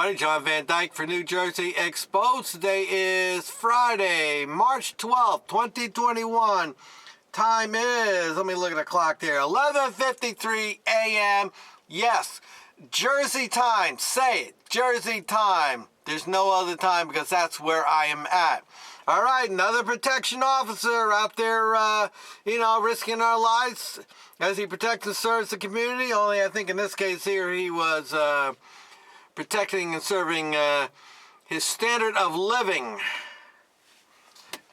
everybody. John Van Dyke for New Jersey Exposed. Today is Friday, March 12th, 2021. Time is, let me look at the clock there, 11:53 a.m. Yes, Jersey time. Say it, Jersey time. There's no other time because that's where I am at. All right, another protection officer out there, risking our lives as he protects and serves the community. Only I think in this case here he was protecting and serving his standard of living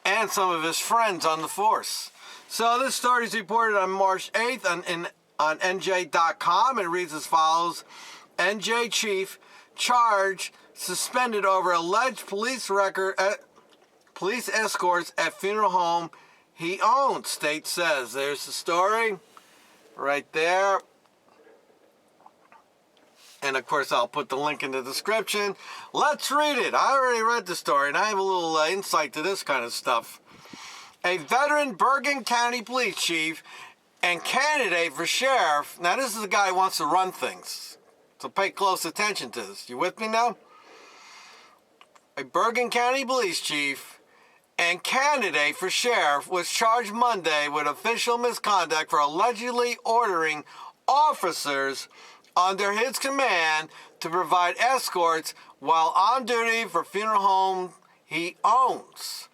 and some of his friends on the force. So this story is reported on March 8th on NJ.com. It reads as follows. NJ chief charge suspended over alleged police escorts at funeral home he owns, state says. There's the story right there. And of course, I'll put the link in the description. Let's read it. I already read the story, and I have a little insight to this kind of stuff. A veteran Bergen County police chief and candidate for sheriff. Now, this is a guy who wants to run things. So pay close attention to this. You with me now? A Bergen County police chief and candidate for sheriff was charged Monday with official misconduct for allegedly ordering officers under his command to provide escorts while on duty for funeral home he owns.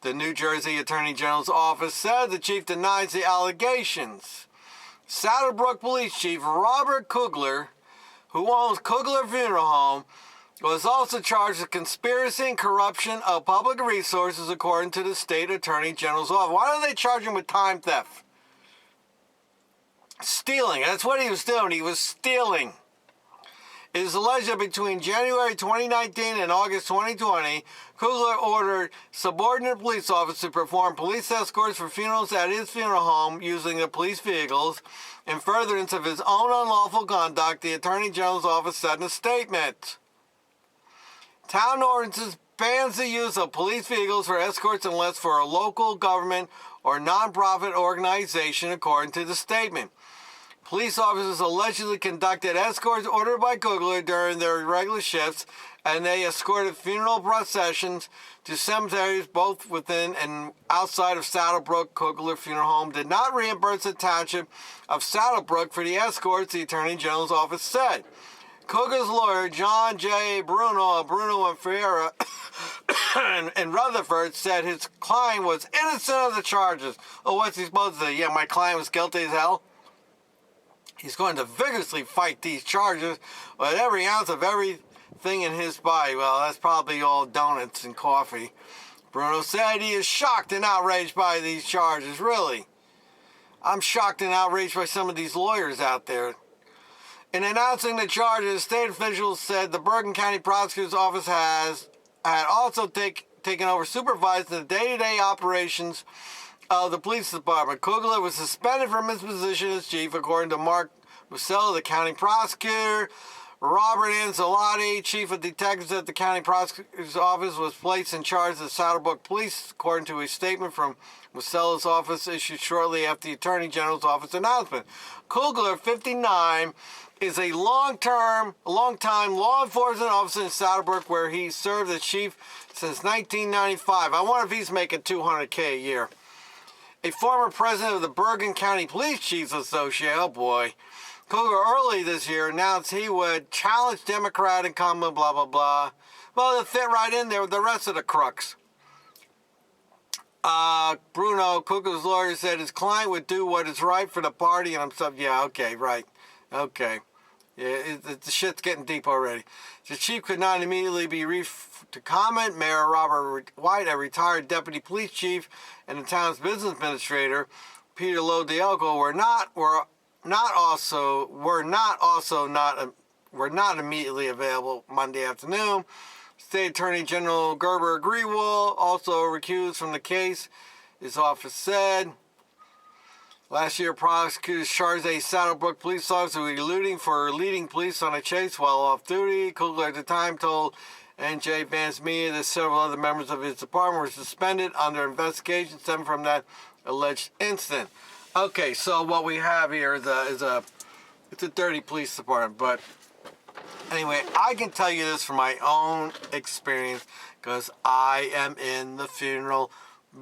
The New Jersey Attorney General's office said the chief denies the allegations. Saddlebrook Police Chief Robert Kugler, who owns Kugler Funeral Home, was also charged with conspiracy and corruption of public resources according to the State Attorney General's office. Why don't they charge him with time theft? Stealing. That's what he was doing. He was stealing. It is alleged that between January 2019 and August 2020, Kugler ordered subordinate police officers to perform police escorts for funerals at his funeral home using the police vehicles. In furtherance of his own unlawful conduct, the Attorney General's office said in a statement, town ordinances bans the use of police vehicles for escorts unless for a local government or nonprofit organization, according to the statement. Police officers allegedly conducted escorts ordered by Kugler during their regular shifts, and they escorted funeral processions to cemeteries both within and outside of Saddlebrook. Kugler Funeral Home did not reimburse the township of Saddlebrook for the escorts, the Attorney General's office said. Kugler's lawyer, John J. Bruno and Ferreira in Rutherford, said his client was innocent of the charges. Oh, what's he supposed to say? Yeah, my client was guilty as hell? He's going to vigorously fight these charges with every ounce of everything in his body. Well, that's probably all donuts and coffee. Bruno said he is shocked and outraged by these charges. Really? I'm shocked and outraged by some of these lawyers out there. In announcing the charges, state officials said the Bergen County Prosecutor's Office had also taken over supervising the day-to-day operations of the police department. Kugler was suspended from his position as chief, according to Mark Musella, the county prosecutor. Robert Ancelotti, chief of detectives at the county prosecutor's office, was placed in charge of the Saddlebrook Police, according to a statement from Musella's office issued shortly after the Attorney General's office announcement. Kugler, 59, is a long-time law enforcement officer in Saddlebrook, where he served as chief since 1995. I wonder if he's making $200K a year. A former president of the Bergen County Police Chiefs Association, oh boy. Kugler early this year announced he would challenge Democrat incumbent, blah, blah, blah. Well, it'll fit right in there with the rest of the crooks. Bruno, Kugler's lawyer, said his client would do what is right for the party and himself. Yeah, okay, right. Okay. Yeah, the shit's getting deep already. The chief could not immediately be briefed to comment. Mayor Robert White, a retired deputy police chief, and the town's business administrator, Peter Lodielko, were not immediately available Monday afternoon. State Attorney General Gerber Grewal also recused from the case, his office said. Last year, prosecutors charged a Saddlebrook police officer with leading police on a chase while off duty. Kugler at the time told NJ Vance Media that several other members of his department were suspended under investigation stemming from that alleged incident. Okay, so what we have here is a dirty police department, but Anyway, I can tell you this from my own experience because I am in the funeral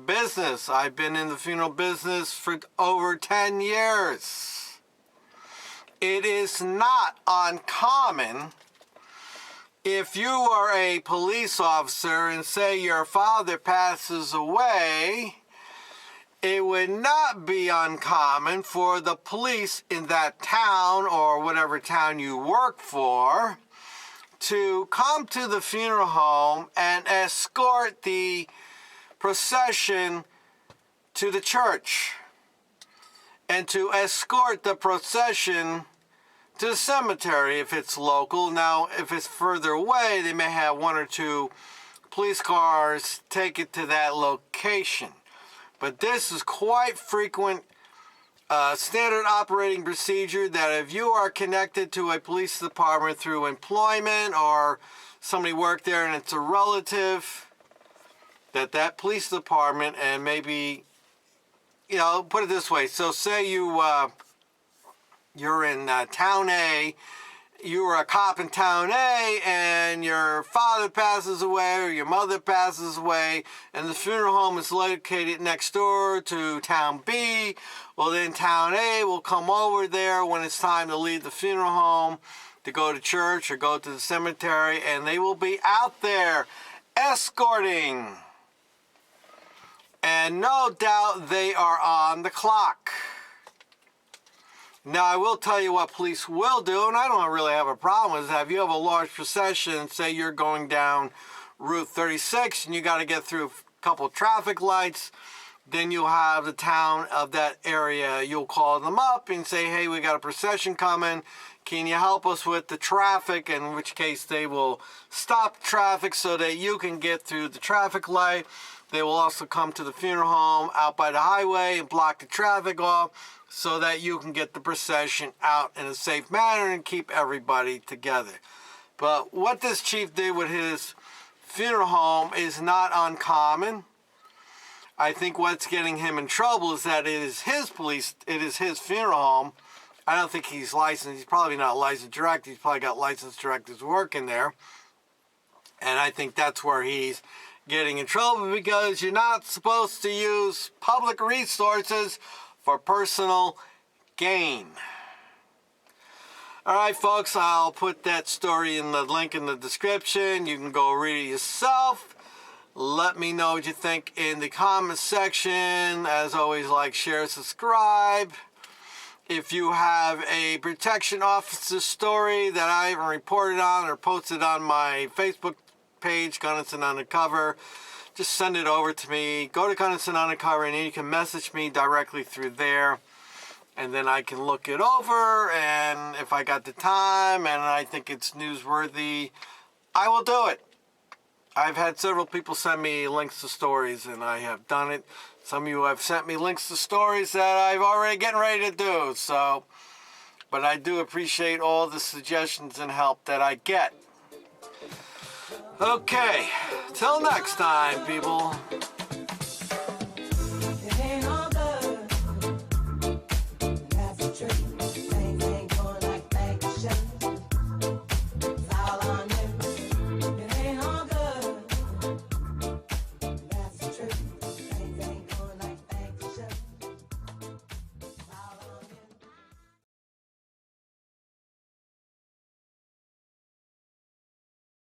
business. I've been in the funeral business for over 10 years. It is not uncommon if you are a police officer and say your father passes away, it would not be uncommon for the police in that town or whatever town you work for to come to the funeral home and escort the procession to the church and to escort the procession to the cemetery if it's local. Now, if it's further away, they may have one or two police cars take it to that location. But this is quite frequent standard operating procedure that if you are connected to a police department through employment or somebody worked there and it's a relative, that police department and maybe, put it this way. So say you're in town A, you were a cop in town A and your father passes away or your mother passes away and the funeral home is located next door to town B. Well, then town A will come over there when it's time to leave the funeral home to go to church or go to the cemetery, and they will be out there escorting. And no doubt they are on the clock. Now, I will tell you what police will do, and I don't really have a problem with that. If you have a large procession, say you're going down Route 36 and you got to get through a couple traffic lights, then you'll have the town of that area. You'll call them up and say, hey, we got a procession coming. Can you help us with the traffic? In which case they will stop traffic so that you can get through the traffic light. They will also come to the funeral home out by the highway and block the traffic off so that you can get the procession out in a safe manner and keep everybody together. But what this chief did with his funeral home is not uncommon. I think what's getting him in trouble is that it is his funeral home. I don't think he's licensed. He's probably not a licensed director. He's probably got licensed directors working there. And I think that's where he's getting in trouble, because you're not supposed to use public resources for personal gain. All right, folks, I'll put that story in the link in the description. You can go read it yourself. Let me know what you think in the comment section. As always, like, share, subscribe. If you have a protection officer story that I haven't reported on or posted on my Facebook page, Gunnison Undercover, just send it over to me. Go to Gunnison Undercover and you can message me directly through there. And then I can look it over, and if I got the time and I think it's newsworthy, I will do it. I've had several people send me links to stories, and I have done it. Some of you have sent me links to stories that I've already getting ready to do. So, but I do appreciate all the suggestions and help that I get. Okay, till next time, people. True.